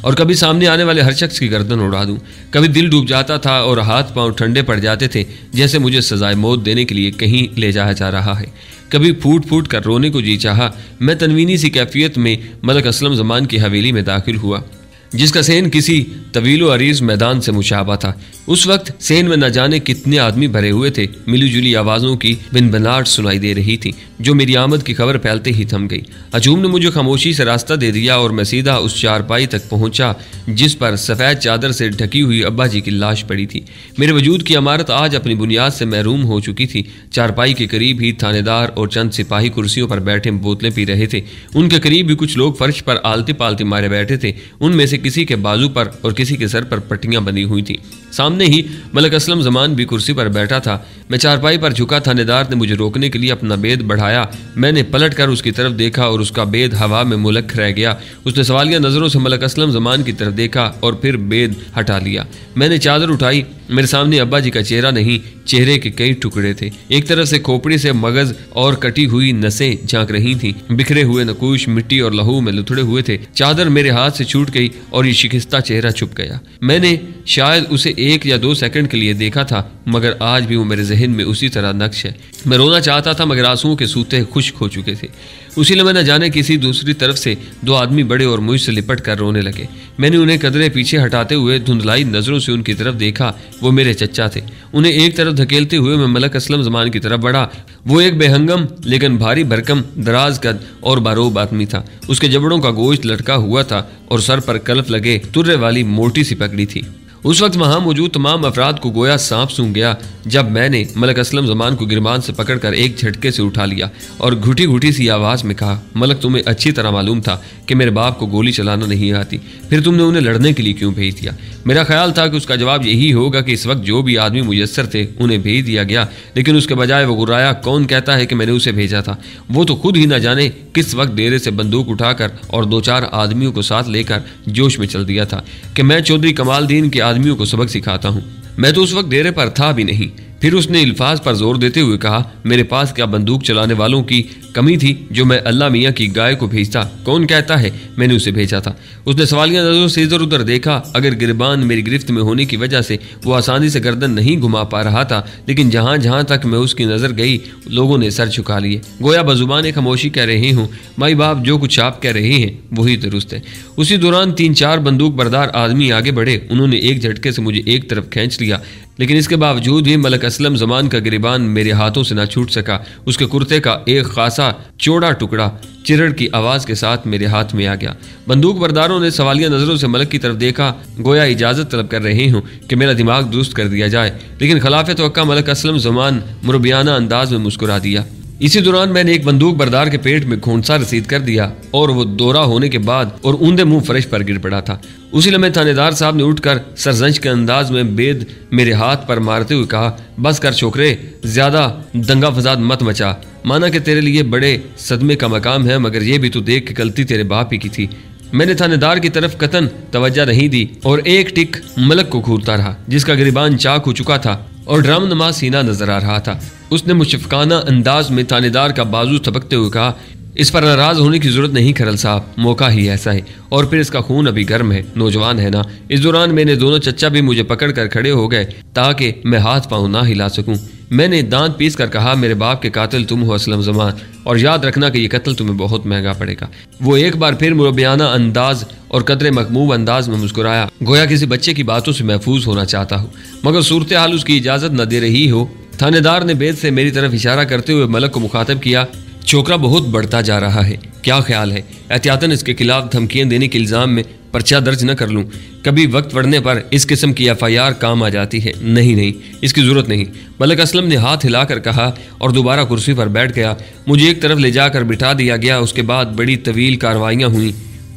اور کبھی سامنے آنے والے ہر شخص کی گردن اڑا دوں۔ کبھی دل ڈوب جاتا تھا اور ہاتھ پاؤں ٹھنڈے پڑ جاتے تھے جیسے مجھے سزائے موت دینے کے لیے کہیں لے جایا جا رہا ہے۔ کبھی پھوٹ پھوٹ کر رونے کو جی چاہا۔ میں تنوینی سی کیفیت میں ملک اسلم زمان کی حویلی میں داخل ہوا جس کا سین کسی طویل و عریض میدان سے مشابہ تھا۔ اس وقت سین میں نہ جانے کتنے آدمی بھرے ہوئے تھے۔ ملی جلی آوازوں کی بنبناہٹ سنائی دے رہی تھی جو میری آمد کی خبر پھیلتے ہی تھم گئی۔ ہجوم نے مجھے خاموشی سے راستہ دے دیا اور میں سیدھا اس چارپائی تک پہنچا جس پر سفید چادر سے ڈھکی ہوئی ابا جی کی لاش پڑی تھی۔ میرے وجود کی عمارت آج اپنی بنیاد سے محروم ہو چکی تھی۔ چارپائی کے قریب ہی تھانے دار اور چند سپاہی کرسیوں پر بیٹھے بوتلیں پی رہے تھے۔ ان کے قریب بھی کچھ لوگ فرش پر آلتی پالتی مارے بیٹھے تھے۔ ان میں سے کسی کے بازو پر اور کسی کے سر پر پٹیاں بندھی ہوئی تھیں۔ سامنے ہی ملک اسلم زمان بھی کرسی پر بیٹھا تھا۔ میں چارپائی پر جھکا۔ تھانے دار نے مجھے روکنے کے لیے اپنا بید بڑھایا۔ میں نے پلٹ کر اس کی طرف دیکھا اور اس کا بید ہوا میں ملک رہ گیا۔ اس نے سوالیہ نظروں سے ملک اسلم زمان کی طرف دیکھا اور پھر بید ہٹا لیا۔ میں نے چادر اٹھائی۔ میرے سامنے ابا جی کا چہرہ نہیں، چہرے کے کئی ٹکڑے تھے۔ ایک طرف سے کھوپڑی سے مغز اور کٹی ہوئی نسیں جھانک رہی تھیں۔ بکھرے ہوئے نقوش مٹی اور لہو میں لتھڑے ہوئے تھے۔ چادر میرے ہاتھ سے چھوٹ گئی اور یہ شکستہ چہرہ چھپ گیا۔ میں نے شاید اسے 1 یا 2 سیکنڈ کے لیے دیکھا تھا مگر آج بھی وہ میرے ذہن میں اسی طرح نقش ہے۔ میں رونا چاہتا تھا مگر آنسوؤں کے سوتے خشک ہو چکے تھے۔ اسی لمحے نہ جانے کسی دوسری طرف سے 2 آدمی بڑے اور مجھ سے لپٹ کر رونے لگے۔ میں نے انہیں قدرے پیچھے ہٹاتے ہوئے دھندلائی نظروں سے ان کی طرف دیکھا۔ وہ میرے چچا تھے۔ انہیں ایک طرف دھکیلتے ہوئے میں ملک اسلم زمان کی طرف بڑھا۔ وہ ایک بے ہنگم لیکن بھاری بھرکم دراز قد اور باروب آدمی تھا۔ اس کے جبڑوں کا گوشت لٹکا ہوا تھا اور سر پر کلف لگے ترے والی موٹی سی پگڑی تھی۔ اس وقت وہاں موجود تمام افراد کو گویا سانپ سونگھ گیا جب میں نے ملک اسلم زمان کو گربان سے پکڑ کر ایک جھٹکے سے اٹھا لیا اور گھٹی گھٹی سی آواز میں کہا، ملک تمہیں اچھی طرح معلوم تھا کہ میرے باپ کو گولی چلانا نہیں آتی، پھر تم نے انہیں لڑنے کے لیے کیوں بھیج دیا؟ میرا خیال تھا کہ اس کا جواب یہی ہوگا کہ اس وقت جو بھی آدمی میسر تھے انہیں بھیج دیا گیا، لیکن اس کے بجائے وہ غرایا، کون کہتا ہے کہ میں نے اسے بھیجا تھا؟ وہ تو خود ہی نہ جانے کس وقت ڈیرے سے بندوق اٹھا کر اور 2-4 آدمیوں کو ساتھ لے کر جوش میں چل دیا تھا کہ میں چودھری کمال دین کے آدمیوں کو سبق سکھاتا ہوں۔ میں تو اس وقت ڈیرے پر تھا بھی نہیں۔ پھر اس نے الفاظ پر زور دیتے ہوئے کہا، میرے پاس کیا بندوق چلانے والوں کی کمی تھی جو میں اللہ میاں کی گائے کو بھیجتا؟ کون کہتا ہے میں نے اسے بھیجا تھا؟ اس نے سوالیہ نظروں سے ادھر ادھر دیکھا۔ اگر گربان میری گرفت میں ہونے کی وجہ سے وہ آسانی سے گردن نہیں گھما پا رہا تھا، لیکن جہاں جہاں تک میں اس کی نظر گئی لوگوں نے سر جھکا لیے، گویا بزبان خاموشی کہہ رہے ہوں، مائی باپ جو کچھ آپ کہہ رہے ہیں وہی درست ہے۔ اسی دوران 3-4 بندوق بردار آدمی آگے بڑھے۔ انہوں نے ایک جھٹکے سے مجھے ایک طرف کھینچ لیا، لیکن اس کے باوجود بھی ملک اسلم زمان کا گریبان میرے ہاتھوں سے نہ چھوٹ سکا۔ اس کے کرتے کا ایک خاصا چوڑا ٹکڑا چرڑ کی آواز کے ساتھ میرے ہاتھ میں آ گیا۔ بندوق برداروں نے سوالیہ نظروں سے ملک کی طرف دیکھا، گویا اجازت طلب کر رہے ہوں کہ میرا دماغ درست کر دیا جائے، لیکن خلاف توقع ملک اسلم زمان مربیانہ انداز میں مسکرا دیا۔ اسی دوران میں نے ایک بندوق بردار کے پیٹ میں کھونسا رسید کر دیا اور وہ دورہ ہونے کے بعد اور اوندے منہ فرش پر گر پڑا تھا۔ اسی لمحے تھانے دار صاحب نے اٹھ کر سرزنش کے انداز میں بید میرے ہاتھ پر مارتے ہوئے کہا، بس کر چھوکرے، زیادہ دنگا فساد مت مچا، مانا کہ تیرے لیے بڑے صدمے کا مقام ہے مگر یہ بھی تو دیکھ کہ غلطی تیرے باپ ہی کی تھی۔ میں نے تھانے دار کی طرف قطن توجہ نہیں دی اور ایک ٹک ملک کو گھورتا رہا جس کا گریبان چاک ہو چکا تھا اور ڈرم نما سینہ نظر آ رہا تھا۔ اس نے مشفقانہ انداز میں تھانے دار کا بازو تھپکتے ہوئے کہا، اس پر ناراض ہونے کی ضرورت نہیں کھرل صاحب، موقع ہی ایسا ہے، اور پھر اس کا خون ابھی گرم ہے، نوجوان ہے نا۔ اس دوران میں نے دونوں چچا بھی مجھے پکڑ کر کھڑے ہو گئے تاکہ میں ہاتھ پاؤں نہ ہلا سکوں۔ میں نے دانت پیس کر کہا، میرے باپ کے قاتل تم ہو اسلم زمان، اور یاد رکھنا کہ یہ قتل تمہیں بہت مہنگا پڑے گا۔ وہ ایک بار پھر مربیانہ انداز اور قدرے مغموم انداز میں مسکرایا، گویا کسی بچے کی باتوں سے محفوظ ہونا چاہتا ہوں مگر صورتحال اس کی اجازت نہ دے رہی ہو۔ تھانے دار نے بید سے میری طرف اشارہ کرتے ہوئے ملک کو مخاطب کیا، چھوکرا بہت بڑھتا جا رہا ہے، کیا خیال ہے احتیاطاً اس کے خلاف دھمکیاں دینے کے الزام میں پرچہ درج نہ کر لوں؟ کبھی وقت پڑنے پر اس قسم کی FIR کام آ جاتی ہے۔ نہیں، اس کی ضرورت نہیں، ملک اسلم نے ہاتھ ہلا کر کہا اور دوبارہ کرسی پر بیٹھ گیا۔ مجھے ایک طرف لے جا کر بٹھا دیا گیا۔ اس کے بعد بڑی طویل کارروائیاں ہوئیں۔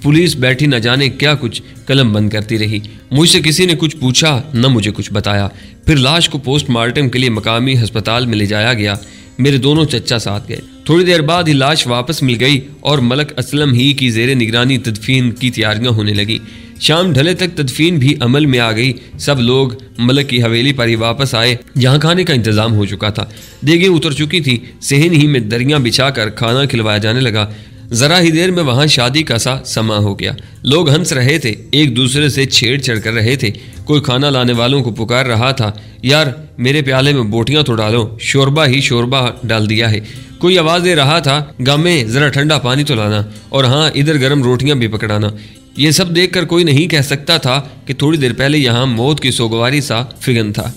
پولیس بیٹھی نہ جانے کیا کچھ قلم بند کرتی رہی۔ مجھ سے کسی نے کچھ پوچھا نہ مجھے کچھ بتایا۔ پھر لاش کو پوسٹ مارٹم کے لیے مقامی ہسپتال میں لے جایا گیا۔ میرے دونوں چچا ساتھ گئے۔ تھوڑی دیر بعد ہی لاش واپس مل گئی اور ملک اسلم ہی کی زیر نگرانی تدفین کی تیاریاں ہونے لگی۔ شام ڈھلے تک تدفین بھی عمل میں آ گئی۔ سب لوگ ملک کی حویلی پر ہی واپس آئے جہاں کھانے کا انتظام ہو چکا تھا۔ دیگیں اتر چکی تھی، صحن ہی میں دریاں بچھا کر کھانا کھلوایا جانے لگا۔ ذرا ہی دیر میں وہاں شادی کا سا سما ہو گیا۔ لوگ ہنس رہے تھے، ایک دوسرے سے چھیڑ چڑھ کر رہے تھے۔ کوئی کھانا لانے والوں کو پکار رہا تھا، یار میرے پیالے میں بوٹیاں تو ڈالو، شوربہ ہی شوربہ ڈال دیا ہے۔ کوئی آواز دے رہا تھا، گامے ذرا ٹھنڈا پانی تو لانا، اور ہاں ادھر گرم روٹیاں بھی پکڑانا۔ یہ سب دیکھ کر کوئی نہیں کہہ سکتا تھا کہ تھوڑی دیر پہلے یہاں موت کی سوگواری سا فگن تھا۔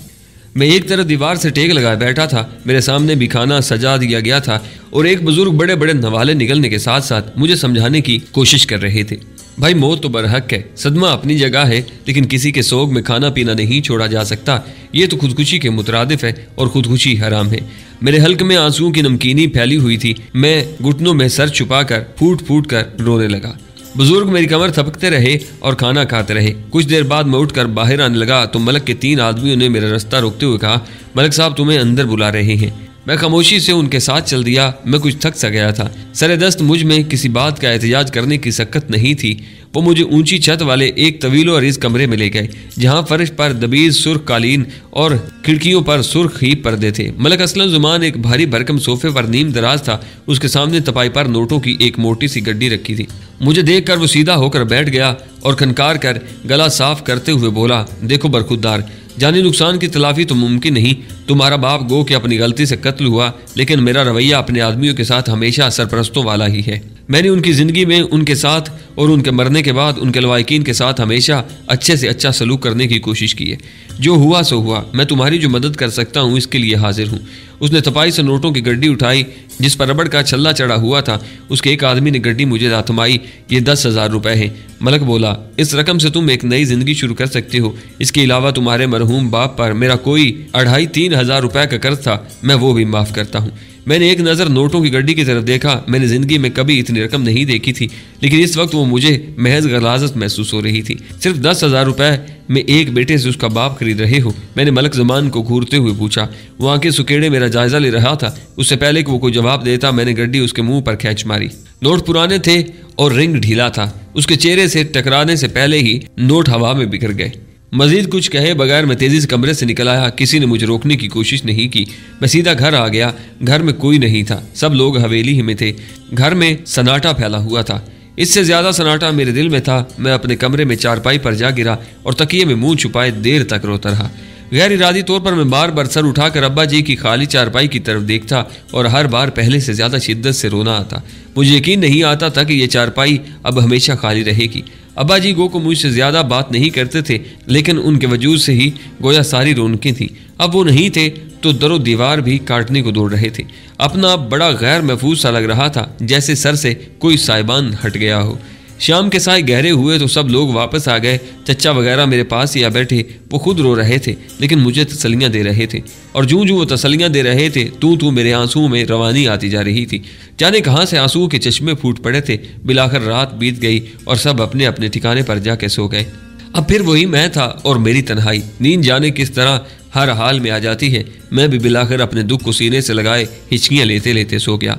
میں ایک طرف دیوار سے ٹیک لگائے بیٹھا تھا، میرے سامنے بھی کھانا سجا دیا گیا تھا، اور ایک بزرگ بڑے بڑے نوالے نگلنے کے ساتھ ساتھ مجھے سمجھانے کی کوشش کر رہے تھے۔ بھائی موت تو برحق ہے، صدمہ اپنی جگہ ہے، لیکن کسی کے سوگ میں کھانا پینا نہیں چھوڑا جا سکتا۔ یہ تو خودکشی کے مترادف ہے، اور خودکشی حرام ہے۔ میرے حلق میں آنسوؤں کی نمکینی پھیلی ہوئی تھی، میں گھٹنوں میں سر چھپا کر پھوٹ پھوٹ کر رونے لگا۔ بزرگ میری کمر تھپکتے رہے اور کھانا کھاتے رہے۔ کچھ دیر بعد میں اٹھ کر باہر آنے لگا تو ملک کے 3 آدمیوں نے میرا رستہ روکتے ہوئے کہا، ملک صاحب تمہیں اندر بلا رہے ہیں۔ میں خاموشی سے ان کے ساتھ چل دیا۔ میں کچھ تھک سا گیا تھا، سر دست مجھ میں کسی بات کا احتجاج کرنے کی سکت نہیں تھی۔ وہ مجھے اونچی چھت والے ایک طویل و عریض کمرے میں لے گئے، جہاں فرش پر دبیز سرخ قالین اور کھڑکیوں پر سرخ ہی پردے تھے۔ ملک اسلم زمان ایک بھاری بھرکم صوفے پر نیم دراز تھا، اس کے سامنے تپائی پر نوٹوں کی ایک موٹی سی گڈی رکھی تھی۔ مجھے دیکھ کر وہ سیدھا ہو کر بیٹھ گیا اور کھنکار کر گلا صاف کرتے ہوئے بولا، دیکھو برخودار، جانی نقصان کی تلافی تو ممکن نہیں، تمہارا باپ گو کہ اپنی غلطی سے قتل ہوا، لیکن میرا رویہ اپنے آدمیوں کے ساتھ ہمیشہ سرپرستوں والا ہی ہے۔ میں نے ان کی زندگی میں ان کے ساتھ اور ان کے مرنے کے بعد ان کے لوائقین کے ساتھ ہمیشہ اچھے سے اچھا سلوک کرنے کی کوشش کی ہے۔ جو ہوا سو ہوا، میں تمہاری جو مدد کر سکتا ہوں اس کے لیے حاضر ہوں۔ اس نے تپائی سے نوٹوں کی گڈی اٹھائی جس پر ربڑ کا چھلا چڑھا ہوا تھا۔ اس کے ایک آدمی نے گڈی مجھے تھمائی، یہ 10,000 روپے ہیں۔ ملک بولا، اس رقم سے تم ایک نئی زندگی شروع کر سکتے ہو۔ اس کے علاوہ تمہارے مرحوم باپ پر میرا کوئی 2,500-3,000 روپے کا قرض تھا، میں وہ بھی معاف کرتا ہوں۔ میں نے ایک نظر نوٹوں کی گڈی کی طرف دیکھا۔ میں نے زندگی میں کبھی اتنی رقم نہیں دیکھی تھی، لیکن اس وقت وہ مجھے محض غلاظت محسوس ہو رہی تھی۔ صرف 10,000 روپے میں ایک بیٹے سے اس کا باپ خرید رہے ہو؟ میں نے ملک زمان کو گھورتے ہوئے پوچھا۔ وہ آنکھیں سکیڑے میرا جائزہ لے رہا تھا۔ اس سے پہلے کہ وہ کوئی جواب دیتا، میں نے گڈی اس کے منہ پر کھینچ ماری۔ نوٹ پرانے تھے اور رنگ ڈھیلا تھا۔ اس کے چہرے سے ٹکرانے سے پہلے ہی نوٹ ہوا میں بکھر گئے۔ مزید کچھ کہے بغیر میں تیزی سے کمرے سے نکل آیا۔ کسی نے مجھے روکنے کی کوشش نہیں کی۔ میں سیدھا گھر آ گیا۔ گھر میں کوئی نہیں تھا، سب لوگ حویلی ہی میں تھے۔ گھر میں سناٹا پھیلا ہوا تھا، اس سے زیادہ سناٹا میرے دل میں تھا۔ میں اپنے کمرے میں چارپائی پر جا گرا اور تکیے میں منہ چھپائے دیر تک روتا رہا۔ غیر ارادی طور پر میں بار بار سر اٹھا کر ابا جی کی خالی چارپائی کی طرف دیکھتا اور ہر بار پہلے سے زیادہ شدت سے رونا آتا۔ مجھے یقین نہیں آتا تھا کہ یہ چارپائی اب ہمیشہ خالی رہے گی۔ ابا جی گو کو مجھ سے زیادہ بات نہیں کرتے تھے، لیکن ان کے وجود سے ہی گویا ساری رونقیں تھیں۔ اب وہ نہیں تھے تو در و دیوار بھی کاٹنے کو دوڑ رہے تھے۔ اپنا بڑا غیر محفوظ سا لگ رہا تھا، جیسے سر سے کوئی سائبان ہٹ گیا ہو۔ شام کے سائے گہرے ہوئے تو سب لوگ واپس آ گئے۔ چچا وغیرہ میرے پاس ہی آ بیٹھے۔ وہ خود رو رہے تھے، لیکن مجھے تسلیاں دے رہے تھے، اور جوں وہ تسلیاں دے رہے تھے تو میرے آنسوؤں میں روانی آتی جا رہی تھی۔ جانے کہاں سے آنسوؤں کے چشمے پھوٹ پڑے تھے۔ بالآخر رات بیت گئی اور سب اپنے اپنے ٹھکانے پر جا کے سو گئے۔ اب پھر وہی میں تھا اور میری تنہائی۔ نیند جانے کس طرح ہر حال میں آ جاتی ہے۔ میں بھی بالآخر اپنے دکھ کو سینے سے لگائے ہچکیاں لیتے لیتے سو گیا۔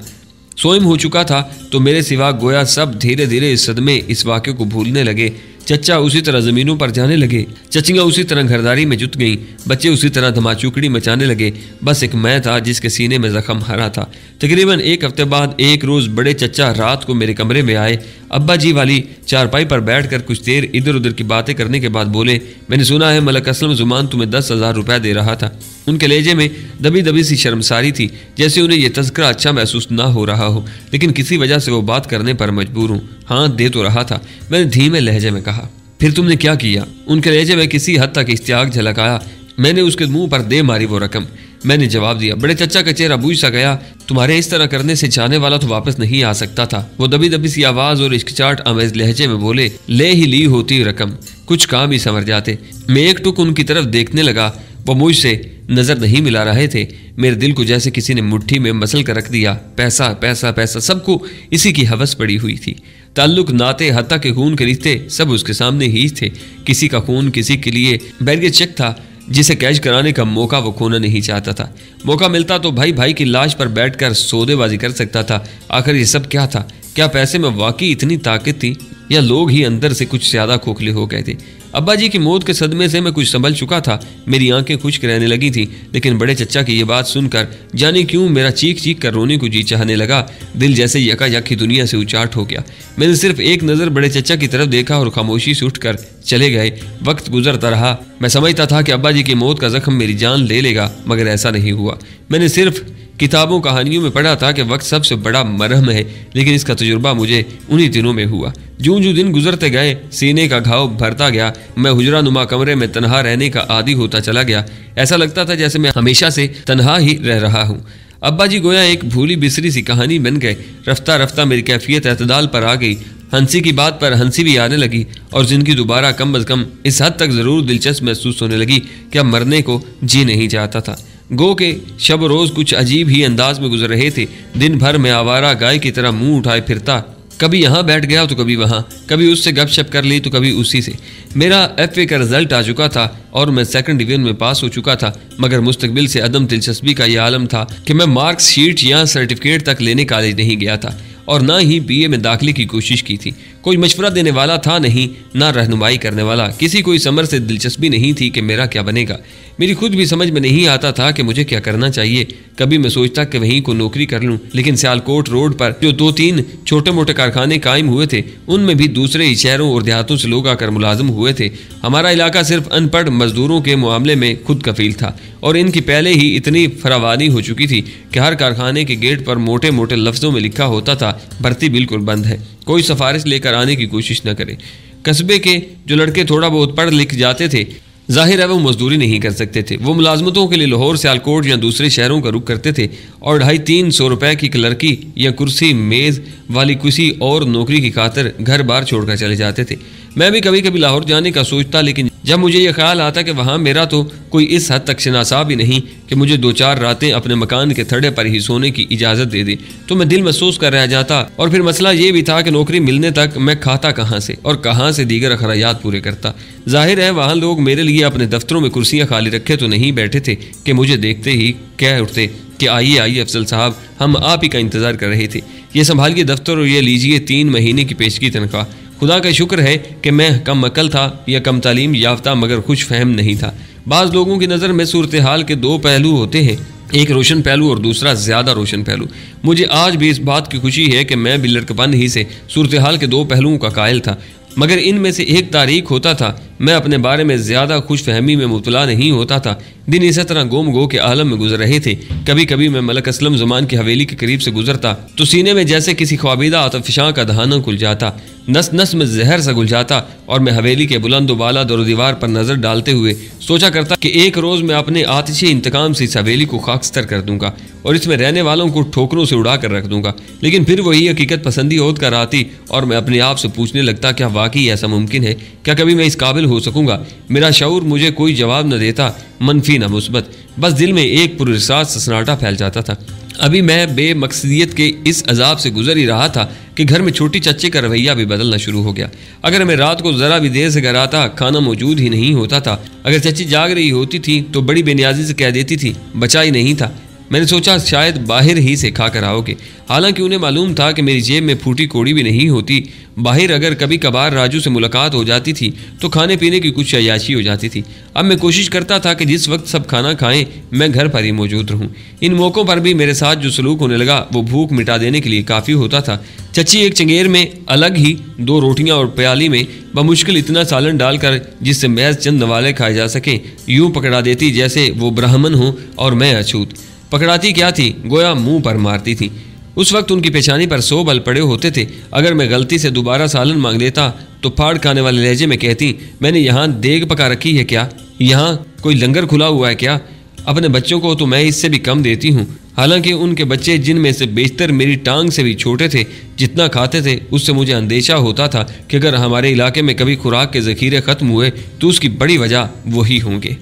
سوئم ہو چکا تھا تو میرے سوا گویا سب دھیرے دھیرے اس صدمے اس واقعے کو بھولنے لگے۔ چچا اسی طرح زمینوں پر جانے لگے، چچیاں اسی طرح گھرداری میں جت گئیں، بچے اسی طرح دھماچوکڑی مچانے لگے۔ بس ایک میں تھا جس کے سینے میں زخم ہرا تھا۔ تقریباً 1 ہفتے بعد ایک روز بڑے چچا رات کو میرے کمرے میں آئے۔ ابا جی والی چارپائی پر بیٹھ کر کچھ دیر ادھر ادھر کی باتیں کرنے کے بعد بولے، میں نے سنا ہے ملک اسلم زمان تمہیں 10,000 روپے دے رہا تھا۔ ان کے لہجے میں دبی دبی سی شرمساری تھی، جیسے انہیں یہ تذکرہ اچھا محسوس نہ ہو رہا ہو، لیکن کسی وجہ سے وہ بات کرنے پر مجبور ہوں۔ ہاں دے تو رہا تھا، میں نے دھیمے لہجے میں کہا۔ پھر تم نے کیا کیا؟ ان کے لہجے میں کسی حد تک اشتیاق جھلک آیا۔ میں نے اس کے منہ پر دے ماری وہ رقم۔ میں نے جواب دیا۔ بڑے چچا کا چہرہ بوجھ سا گیا۔ تمہارے اس طرح کرنے سے جانے والا تو واپس نہیں آ سکتا تھا۔ وہ دبی دبی سی آواز اور ہچکچاہٹ آمیز لہجے میں بولے، لے ہی لی ہوتی رقم، کچھ کام ہی سنور جاتے۔ میں ایک ٹک ان کی طرف دیکھنے لگا۔ وہ مجھ سے نظر نہیں ملا رہے تھے۔ میرے دل کو جیسے کسی نے مٹھی میں مسل کر رکھ دیا۔ پیسہ پیسہ پیسہ، سب کو اسی کی ہوس پڑی ہوئی تھی۔ تعلق، ناطے، حتیٰ کہ خون کے رشتے سب اس کے سامنے ہی تھے۔ کسی کا خون کسی کے لیے بیرگے چیک تھا جسے کیش کرانے کا موقع وہ کھونا نہیں چاہتا تھا۔ موقع ملتا تو بھائی بھائی کی لاش پر بیٹھ کر سودے بازی کر سکتا تھا۔ آخر یہ سب کیا تھا؟ کیا پیسے میں واقعی اتنی طاقت تھی، یا لوگ ہی اندر سے کچھ زیادہ کھوکھلے ہو گئے تھے؟ ابا جی کی موت کے صدمے سے میں کچھ سنبھل چکا تھا، میری آنکھیں خشک رہنے لگی تھیں، لیکن بڑے چچا کی یہ بات سن کر جانے کیوں میرا چیخ چیخ کر رونے کو جی چاہنے لگا، دل جیسے یکا یک دنیا سے اچاٹ ہو گیا۔ میں نے صرف ایک نظر بڑے چچا کی طرف دیکھا اور خاموشی سے اٹھ کر چلے گئے۔ وقت گزرتا رہا، میں سمجھتا تھا کہ ابا جی کی موت کا زخم میری جان لے لے گا، مگر ایسا نہیں ہوا۔ میں نے صرف کتابوں کہانیوں میں پڑھا تھا کہ وقت سب سے بڑا مرہم ہے، لیکن اس کا تجربہ مجھے انہی دنوں میں ہوا۔ جوں جوں دن گزرتے گئے سینے کا گھاؤ بھرتا گیا، میں حجرہ نما کمرے میں تنہا رہنے کا عادی ہوتا چلا گیا۔ ایسا لگتا تھا جیسے میں ہمیشہ سے تنہا ہی رہ رہا ہوں۔ ابا جی گویا ایک بھولی بسری سی کہانی بن گئے۔ رفتہ رفتہ میری کیفیت اعتدال پر آ گئی، ہنسی کی بات پر ہنسی بھی آنے لگی، اور زندگی دوبارہ کم از کم اس حد تک ضرور دلچسپ محسوس ہونے لگی کہ اب مرنے کو جی نہیں چاہتا تھا۔ گو کہ شب روز کچھ عجیب ہی انداز میں گزر رہے تھے۔ دن بھر میں آوارہ گائے کی طرح منہ اٹھائے پھرتا، کبھی یہاں بیٹھ گیا تو کبھی وہاں، کبھی اس سے گپ شپ کر لی تو کبھی اسی سے۔ میرا ایف اے کا رزلٹ آ چکا تھا اور میں سیکنڈ ڈویژن میں پاس ہو چکا تھا، مگر مستقبل سے عدم دلچسپی کا یہ عالم تھا کہ میں مارکس شیٹ یا سرٹیفکیٹ تک لینے کالج نہیں گیا تھا، اور نہ ہی بی اے میں داخلے کی کوشش کی تھی۔ کوئی مشورہ دینے والا تھا نہیں، نہ رہنمائی کرنے والا، کسی کو اس امر سے دلچسپی نہیں تھی کہ میرا کیا بنے گا۔ میری خود بھی سمجھ میں نہیں آتا تھا کہ مجھے کیا کرنا چاہیے۔ کبھی میں سوچتا کہ وہیں کو نوکری کر لوں، لیکن سیالکوٹ روڈ پر جو 2-3 چھوٹے موٹے کارخانے قائم ہوئے تھے، ان میں بھی دوسرے ہی شہروں اور دیہاتوں سے لوگ آ کر ملازم ہوئے تھے۔ ہمارا علاقہ صرف ان پڑھ مزدوروں کے معاملے میں خود کفیل تھا، اور ان کی پہلے ہی اتنی فراوانی ہو چکی تھی کہ ہر کارخانے کے گیٹ پر موٹے موٹے لفظوں میں لکھا ہوتا تھا، بھرتی بالکل بند ہے، کوئی سفارش لے کر آنے کی کوشش نہ کرے۔ قصبے کے جو لڑکے تھوڑا بہت پڑھ لکھ جاتے تھے، ظاہر ہے وہ مزدوری نہیں کر سکتے تھے، وہ ملازمتوں کے لیے لاہور سیالکوٹ یا دوسرے شہروں کا رخ کرتے تھے، اور 250-300 روپے کی کلرکی یا کرسی میز والی کسی اور نوکری کی خاطر گھر بار چھوڑ کر چلے جاتے تھے۔ میں بھی کبھی کبھی لاہور جانے کا سوچتا، لیکن جب مجھے یہ خیال آتا کہ وہاں میرا تو کوئی اس حد تک شناسا بھی نہیں کہ مجھے 2-4 راتیں اپنے مکان کے تھڑے پر ہی سونے کی اجازت دے دے، تو میں دل محسوس کر رہ جاتا۔ اور پھر مسئلہ یہ بھی تھا کہ نوکری ملنے تک میں کھاتا کہاں سے اور کہاں سے دیگر اخراجات پورے کرتا۔ ظاہر ہے وہاں لوگ میرے لیے اپنے دفتروں میں کرسیاں خالی رکھے تو نہیں بیٹھے تھے کہ مجھے دیکھتے ہی کہہ اٹھتے کہ آئیے آئیے افضل صاحب، ہم آپ ہی کا انتظار کر رہے تھے، یہ سنبھالیے دفتر اور یہ لیجیے 3 مہینے کی پیشگی تنخواہ۔ خدا کا شکر ہے کہ میں کم عقل تھا یا کم تعلیم یافتہ مگر خوش فہم نہیں تھا۔ بعض لوگوں کی نظر میں صورتحال کے 2 پہلو ہوتے ہیں، ایک روشن پہلو اور دوسرا زیادہ روشن پہلو۔ مجھے آج بھی اس بات کی خوشی ہے کہ میں بھی لڑکپن ہی سے صورتحال کے 2 پہلوؤں کا قائل تھا، مگر ان میں سے ایک تاریخ ہوتا تھا۔ میں اپنے بارے میں زیادہ خوش فہمی میں مبتلا نہیں ہوتا تھا۔ دن اسی طرح گم گو کے عالم میں گزر رہے تھے۔ کبھی کبھی میں ملک اسلم زمان کی حویلی کے قریب سے گزرتا تو سینے میں جیسے کسی خوابیدہ آتشفشاں کا دہانہ کھل جاتا، نس نس میں زہر سا گل جاتا، اور میں حویلی کے بلند و بالا در و دیوار پر نظر ڈالتے ہوئے سوچا کرتا کہ ایک روز میں اپنے آتشی انتقام سے اس حویلی کو خاکستر کر دوں گا اور اس میں رہنے والوں کو ٹھوکروں سے اڑا کر رکھ دوں گا۔ لیکن پھر وہی حقیقت پسندی ہو کر آتی اور میں اپنے آپ سے پوچھنے لگتا کیا واقعی ایسا ممکن ہے؟ کیا کبھی میں اس قابل ہو سکوں گا؟ میرا شعور مجھے کوئی جواب نہ دیتا، منفی نہ مثبت، بس دل میں ایک پراسرار سناٹا پھیل جاتا تھا۔ ابھی میں بے مقصدیت کے اس عذاب سے گزر ہی رہا تھا کہ گھر میں چھوٹی چچے کا رویہ بھی بدلنا شروع ہو گیا۔ اگر میں رات کو ذرا بھی دیر سے گھر آتا، کھانا موجود ہی نہیں ہوتا تھا۔ اگر چچی جاگ رہی ہوتی تھی تو بڑی بے نیازی سے کہہ دیتی تھی بچا ہی نہیں تھا۔ میں نے سوچا شاید باہر ہی سے کھا کر آؤ گے، حالانکہ انہیں معلوم تھا کہ میری جیب میں پھوٹی کوڑی بھی نہیں ہوتی۔ باہر اگر کبھی کبھار راجو سے ملاقات ہو جاتی تھی تو کھانے پینے کی کچھ عیاشی ہو جاتی تھی۔ اب میں کوشش کرتا تھا کہ جس وقت سب کھانا کھائیں میں گھر پر ہی موجود رہوں۔ ان موقعوں پر بھی میرے ساتھ جو سلوک ہونے لگا وہ بھوک مٹا دینے کے لیے کافی ہوتا تھا۔ چچی ایک چنگیر میں الگ ہی 2 روٹیاں اور پیالی میں بمشکل اتنا سالن ڈال کر جس سے محض چند نوالے کھائے جا سکیں یوں پکڑا دیتی جیسے وہ برہمن ہوں اور میں اچھوت۔ پکڑاتی کیا تھی، گویا منہ پر مارتی تھی۔ اس وقت ان کی پیشانی پر 100 بل پڑے ہوتے تھے۔ اگر میں غلطی سے دوبارہ سالن مانگ لیتا تو پھاڑ کھانے والے لہجے میں کہتی میں نے یہاں دیگ پکا رکھی ہے کیا؟ یہاں کوئی لنگر کھلا ہوا ہے کیا؟ اپنے بچوں کو تو میں اس سے بھی کم دیتی ہوں، حالانکہ ان کے بچے جن میں سے بیشتر میری ٹانگ سے بھی چھوٹے تھے، جتنا کھاتے تھے اس سے مجھے اندیشہ ہوتا تھا کہ اگر ہمارے علاقے میں کبھی خوراک کے ذخیرے ختم ہوئے تو اس کی بڑی وجہ وہی ہوں گے۔